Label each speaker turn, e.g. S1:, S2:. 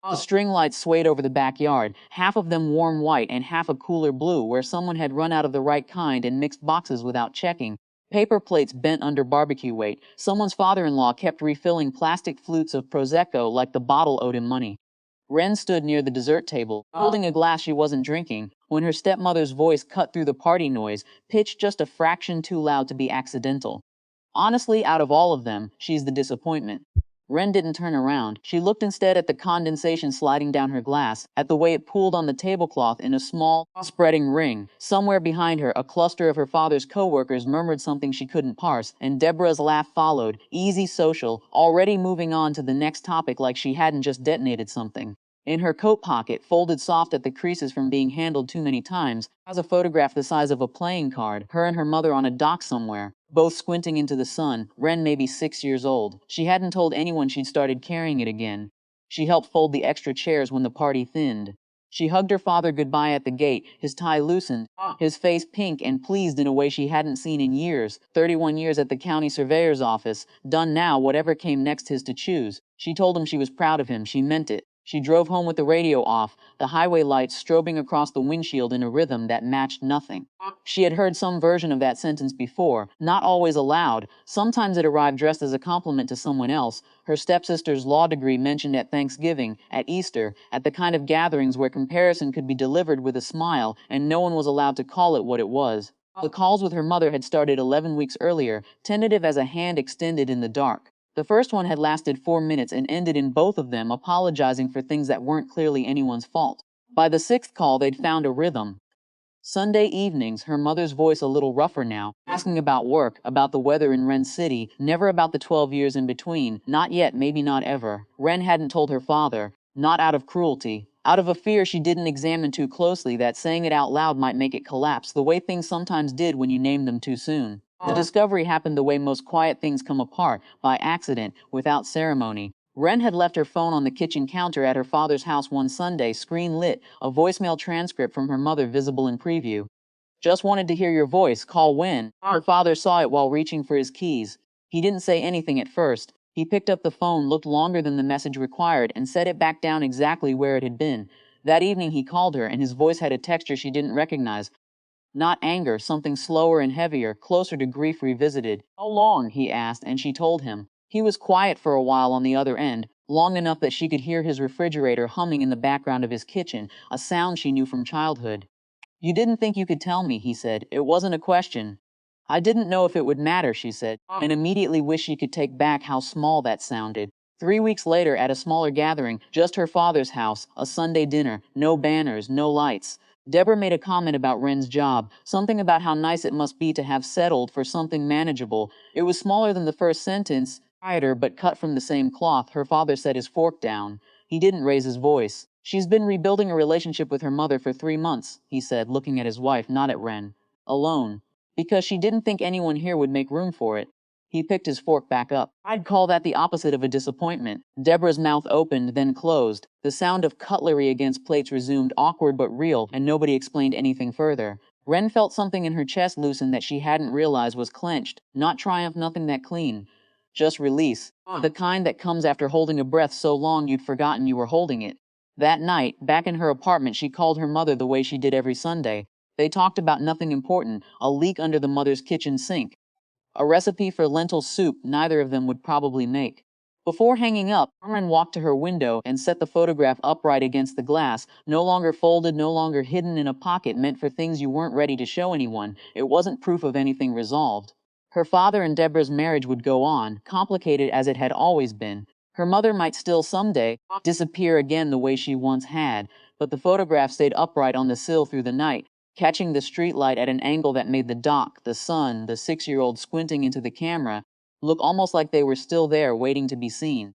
S1: The string lights swayed over the backyard, half of them warm white and half a cooler blue, where someone had run out of the right kind and mixed boxes without checking. Paper plates bent under barbecue weight. Someone's father-in-law kept refilling plastic flutes of Prosecco like the bottle owed him money. Wren stood near the dessert table, holding a glass she wasn't drinking, when her stepmother's voice cut through the party noise, pitched just a fraction too loud to be accidental. Honestly, out of all of them, she's the disappointment. Wren didn't turn around. She looked instead at the condensation sliding down her glass, at the way it pooled on the tablecloth in a small, spreading ring. Somewhere behind her, a cluster of her father's co-workers murmured something she couldn't parse, and Deborah's laugh followed, easy, social, already moving on to the next topic like she hadn't just detonated something. In her coat pocket, folded soft at the creases from being handled too many times, was a photograph the size of a playing card, her and her mother on a dock somewhere, both squinting into the sun, Wren maybe 6 years old. She hadn't told anyone she'd started carrying it again. She helped fold the extra chairs when the party thinned. She hugged her father goodbye at the gate, his tie loosened, his face pink and pleased in a way she hadn't seen in years. 31 years at the county surveyor's office, done now whatever came next his to choose. She told him she was proud of him, she meant it. She drove home with the radio off, the highway lights strobing across the windshield in a rhythm that matched nothing. She had heard some version of that sentence before, not always aloud. Sometimes it arrived dressed as a compliment to someone else. Her stepsister's law degree mentioned at Thanksgiving, at Easter, at the kind of gatherings where comparison could be delivered with a smile and no one was allowed to call it what it was. The calls with her mother had started 11 weeks earlier, tentative as a hand extended in the dark. The first one had lasted 4 minutes and ended in both of them apologizing for things that weren't clearly anyone's fault. By the sixth call, they'd found a rhythm. Sunday evenings, her mother's voice a little rougher now, asking about work, about the weather in Wren City, never about the 12 years in between, not yet, maybe not ever. Wren hadn't told her father, not out of cruelty, out of a fear she didn't examine too closely that saying it out loud might make it collapse, the way things sometimes did when you named them too soon. The discovery happened the way most quiet things come apart, by accident, without ceremony. Wren had left her phone on the kitchen counter at her father's house one Sunday, screen lit, a voicemail transcript from her mother visible in preview. Just wanted to hear your voice, call when. Her father saw it while reaching for his keys. He didn't say anything at first. He picked up the phone, looked longer than the message required, and set it back down exactly where it had been. That evening he called her, and his voice had a texture she didn't recognize. Not anger, something slower and heavier, closer to grief revisited. How long? He asked, and she told him. He was quiet for a while on the other end, long enough that she could hear his refrigerator humming in the background of his kitchen, a sound she knew from childhood. You didn't think you could tell me, he said. It wasn't a question. I didn't know if it would matter, she said, and immediately wished she could take back how small that sounded. 3 weeks later, at a smaller gathering, just her father's house, a Sunday dinner, no banners, no lights. Deborah made a comment about Wren's job, something about how nice it must be to have settled for something manageable. It was smaller than the first sentence, quieter but cut from the same cloth. Her father set his fork down. He didn't raise his voice. She's been rebuilding a relationship with her mother for 3 months, he said, looking at his wife, not at Wren. Alone. Because she didn't think anyone here would make room for it. He picked his fork back up. I'd call that the opposite of a disappointment. Deborah's mouth opened, then closed. The sound of cutlery against plates resumed, awkward but real, and nobody explained anything further. Wren felt something in her chest loosen that she hadn't realized was clenched. Not triumph, nothing that clean. Just release. The kind that comes after holding a breath so long you'd forgotten you were holding it. That night, back in her apartment, she called her mother the way she did every Sunday. They talked about nothing important, a leak under the mother's kitchen sink, a recipe for lentil soup neither of them would probably make. Before hanging up, Carmen walked to her window and set the photograph upright against the glass, no longer folded, no longer hidden in a pocket meant for things you weren't ready to show anyone. It wasn't proof of anything resolved. Her father and Deborah's marriage would go on, complicated as it had always been. Her mother might still someday disappear again the way she once had, but the photograph stayed upright on the sill through the night, catching the streetlight at an angle that made the dock, the sun, the 6-year-old squinting into the camera, look almost like they were still there waiting to be seen.